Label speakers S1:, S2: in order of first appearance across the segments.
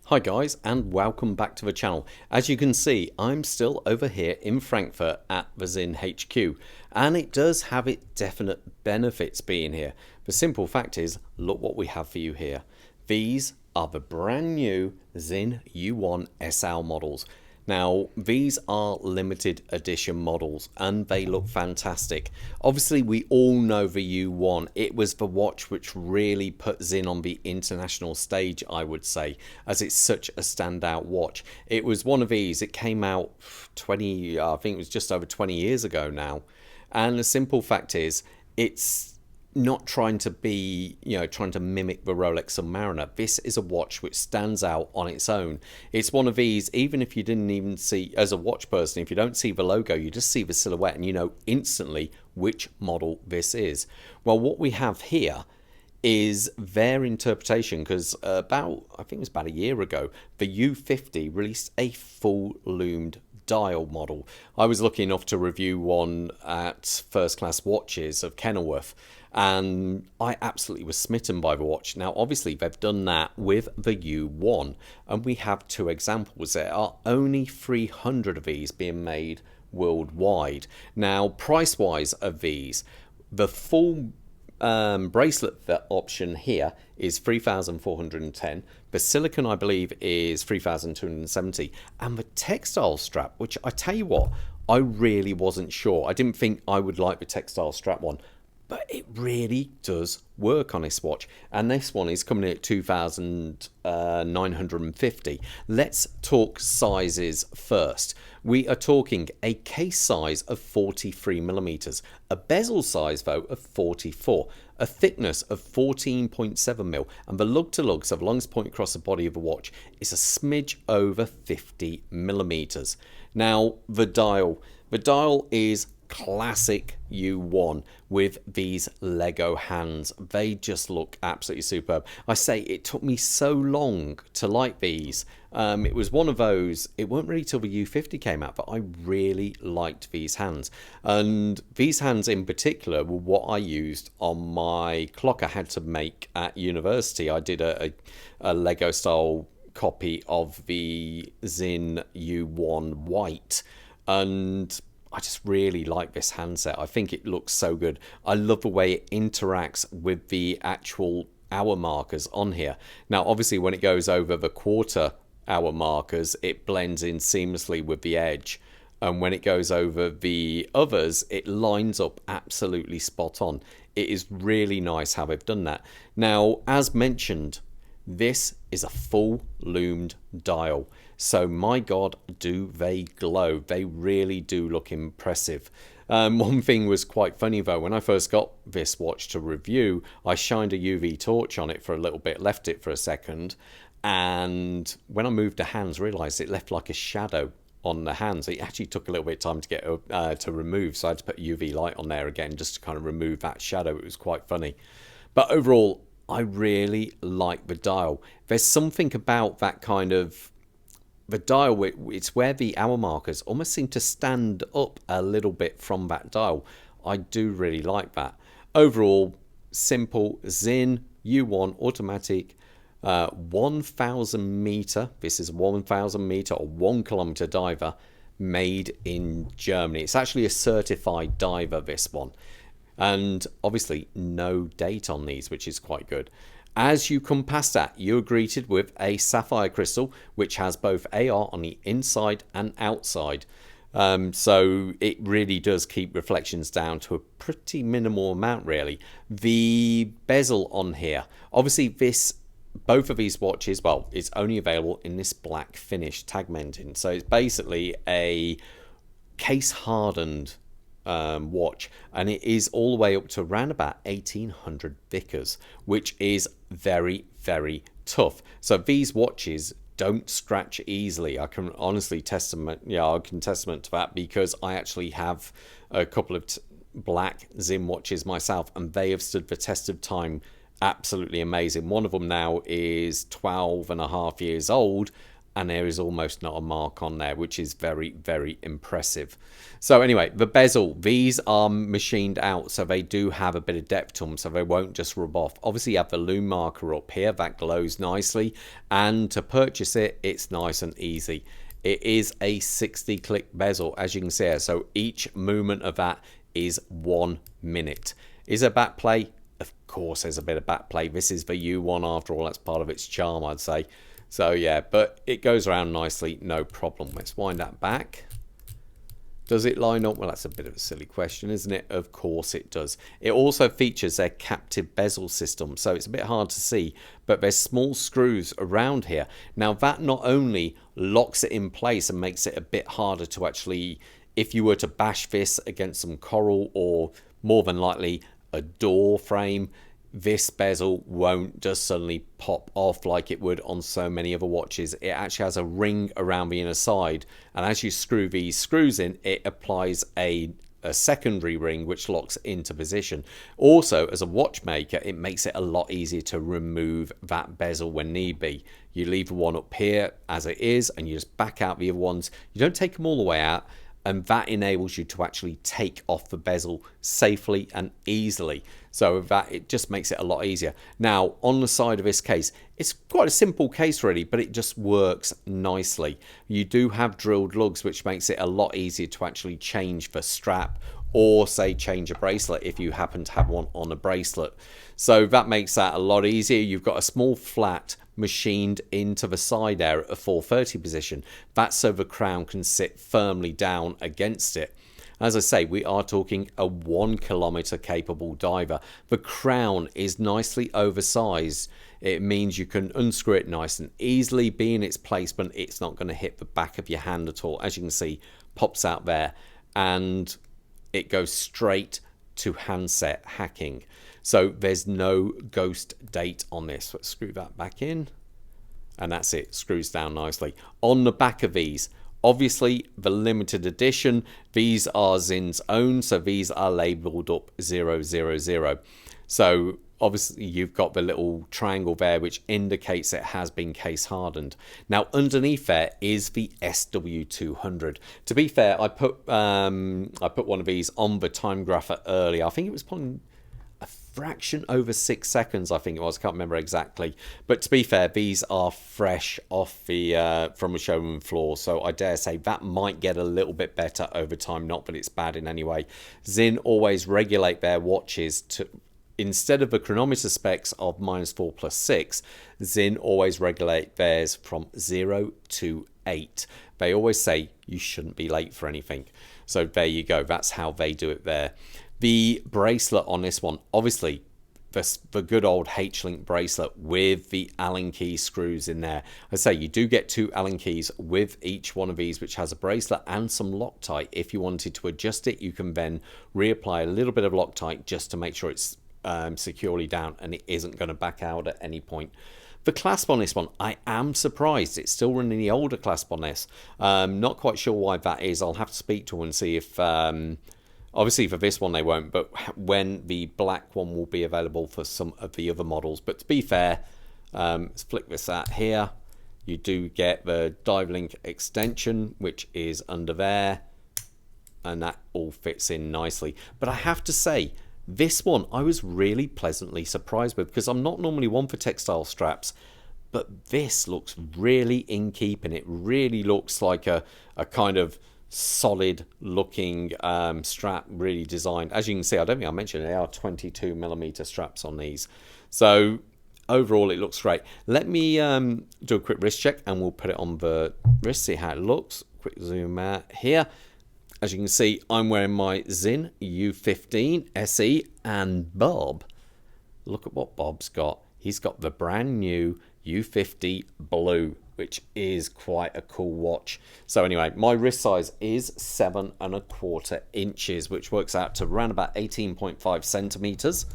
S1: Hi guys, and welcome back to the channel. As you can see, I'm still over here in Frankfurt at the Sinn HQ, and it does have its definite benefits being here. The simple fact is, look what we have for you here. These are the brand new Sinn U1 SL models. Now, these are limited edition models and they look fantastic. Obviously, we all know the U1. It was the watch which really put Sinn on the international stage, I would say, as it's such a standout watch. It was one of these. It came out I think it was just over 20 years ago now. And the simple fact is, it's not trying to be, trying to mimic the Rolex Submariner. This is a watch which stands out on its own. It's one of these, even if you didn't even see, as a watch person, if you don't see the logo, you just see the silhouette and you know instantly which model this is. Well, what we have here is their interpretation, because I think it was about a year ago, the U50 released a full loomed dial model. I was lucky enough to review one at First Class Watches of Kenilworth, and I absolutely was smitten by the watch. Now obviously they've done that with the U1, and we have two examples. There are only 300 of these being made worldwide. Now price wise of these, the full bracelet option here is 3,410. The silicon, I believe, is 3,270, and the textile strap, which I tell you what, I really wasn't sure. I didn't think I would like the textile strap one, but it really does work on this watch. And this one is coming in at 2,950. Let's talk sizes first. We are talking a case size of 43 millimeters, a bezel size though of 44, a thickness of 14.7 mil, and the lug to lug, so the longest point across the body of the watch, is a smidge over 50 millimeters. Now the dial is classic U1 with these Lego hands. They just look absolutely superb. I say it took me so long to like these. It was one of those, it wasn't really till the U50 came out, but I really liked these hands. And these hands in particular were what I used on my clock I had to make at university. I did a Lego style copy of the Sinn U1 White, and I just really like this handset. I think it looks so good. I love the way it interacts with the actual hour markers on here. Now, obviously, when it goes over the quarter hour markers, it blends in seamlessly with the edge. And when it goes over the others, it lines up absolutely spot on. It is really nice how they've done that. Now, as mentioned, this is a full loomed dial. So my God, do they glow. They really do look impressive. One thing was quite funny though, when I first got this watch to review, I shined a UV torch on it for a little bit, left it for a second, and when I moved the hands, realised it left like a shadow on the hands. It actually took a little bit of time to get to remove, so I had to put UV light on there again just to kind of remove that shadow. It was quite funny. But overall, I really like the dial. There's something about that kind of, the dial, it's where the hour markers almost seem to stand up a little bit from that dial. I do really like that. Overall, simple Sinn U1 automatic 1,000 meter. This is 1,000 meter or 1 kilometer diver made in Germany. It's actually a certified diver, this one. And obviously no date on these, which is quite good. As you come past that, you're greeted with a sapphire crystal, which has both AR on the inside and outside. So it really does keep reflections down to a pretty minimal amount, really. The bezel on here, obviously both of these watches, well, it's only available in this black finish Tegimented. So it's basically a case hardened watch, and it is all the way up to around about 1800 Vickers, which is very, very tough. So these watches don't scratch easily. I can honestly testament to that, because I actually have a couple of black Sinn watches myself, and they have stood the test of time absolutely amazing. One of them now is 12 and a half years old, and there is almost not a mark on there, which is very, very impressive. So anyway, the bezel, these are machined out, so they do have a bit of depth to them, so they won't just rub off. Obviously you have the Lume marker up here that glows nicely, and to purchase it, it's nice and easy. It is a 60 click bezel, as you can see here, so each movement of that is 1 minute. Is there back play? Of course there's a bit of back play. This is the U1 after all, that's part of its charm, I'd say. So yeah, but it goes around nicely, no problem. Let's wind that back. Does it line up? Well, that's a bit of a silly question, isn't it? Of course it does. It also features their captive bezel system, so it's a bit hard to see, but there's small screws around here. Now that not only locks it in place and makes it a bit harder to actually, if you were to bash this against some coral or more than likely a door frame, this bezel won't just suddenly pop off like it would on so many other watches. It actually has a ring around the inner side, and as you screw these screws in, it applies a secondary ring which locks into position. Also, as a watchmaker, it makes it a lot easier to remove that bezel when need be. You leave the one up here as it is, and you just back out the other ones. You don't take them all the way out, and that enables you to actually take off the bezel safely and easily. So that it just makes it a lot easier. Now on the side of this case, it's quite a simple case really, but it just works nicely. You do have drilled lugs, which makes it a lot easier to actually change the strap, or say change a bracelet if you happen to have one on a bracelet. So that makes that a lot easier. You've got a small flat machined into the side there at a 430 position. That's so the crown can sit firmly down against it. As I say, we are talking a 1 kilometer capable diver. The crown is nicely oversized. It means you can unscrew it nice and easily. Be in its placement, it's not going to hit the back of your hand at all. As you can see, pops out there, and it goes straight to handset hacking. So there's no ghost date on this. Let's screw that back in, and that's it, screws down nicely. On the back of these, obviously the limited edition, these are Sinn's own, so these are labeled up 000. So obviously you've got the little triangle there which indicates it has been case hardened. Now underneath there is the SW200. To be fair, I put one of these on the time grapher earlier. I think it was probably a fraction over 6 seconds, I think it was, can't remember exactly, but to be fair, these are fresh off the from a showroom floor, so I dare say that might get a little bit better over time. Not that it's bad in any way. Sinn always regulate their watches to, instead of the chronometer specs of -4+6, Sinn always regulate theirs from 0 to 8. They always say you shouldn't be late for anything, so there you go, that's how they do it there. The bracelet on this one, obviously the good old H-link bracelet with the Allen key screws in there. I say you do get 2 Allen keys with each one of these, which has a bracelet and some Loctite. If you wanted to adjust it, you can then reapply a little bit of Loctite just to make sure it's securely down and it isn't going to back out at any point. The clasp on this one, I am surprised it's still running the older clasp on this. Not quite sure why that is. I'll have to speak to her and see if obviously for this one they won't, but when the black one will be available for some of the other models. But to be fair, let's flick this out here. You do get the dive link extension, which is under there, and that all fits in nicely. But I have to say, this one I was really pleasantly surprised with, because I'm not normally one for textile straps, but this looks really in keeping. It really looks like a kind of solid looking strap, really designed. As you can see, I don't think I mentioned it, they are 22mm straps on these. So overall it looks great. Let me do a quick wrist check and we'll put it on the wrist, see how it looks. Quick zoom out here. As you can see, I'm wearing my Sinn U1 SL, and Bob, look at what Bob's got. He's got the brand new U1 Blue, which is quite a cool watch. So anyway, my wrist size is 7¼ inches, which works out to around about 18.5 centimeters.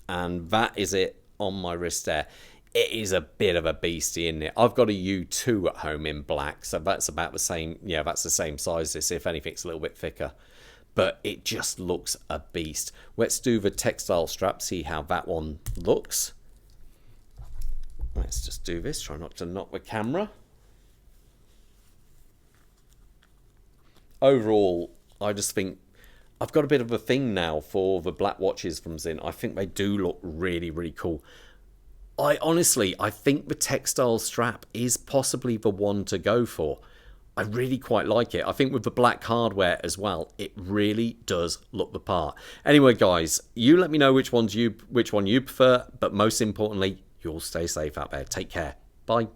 S1: And that is it on my wrist there. It is a bit of a beastie, isn't it? I've got a U2 at home in black, so that's about the same. Yeah, that's the same size. This, if anything, it's a little bit thicker. but it just looks a beast. Let's do the textile strap, see how that one looks. Let's just do this, try not to knock the camera. Overall, I just think I've got a bit of a thing now for the black watches from Sinn. I think they do look really, really cool. I think the textile strap is possibly the one to go for. I really quite like it. I think with the black hardware as well, it really does look the part. Anyway, guys, you let me know which one you prefer, but most importantly, you'll stay safe out there. Take care. Bye.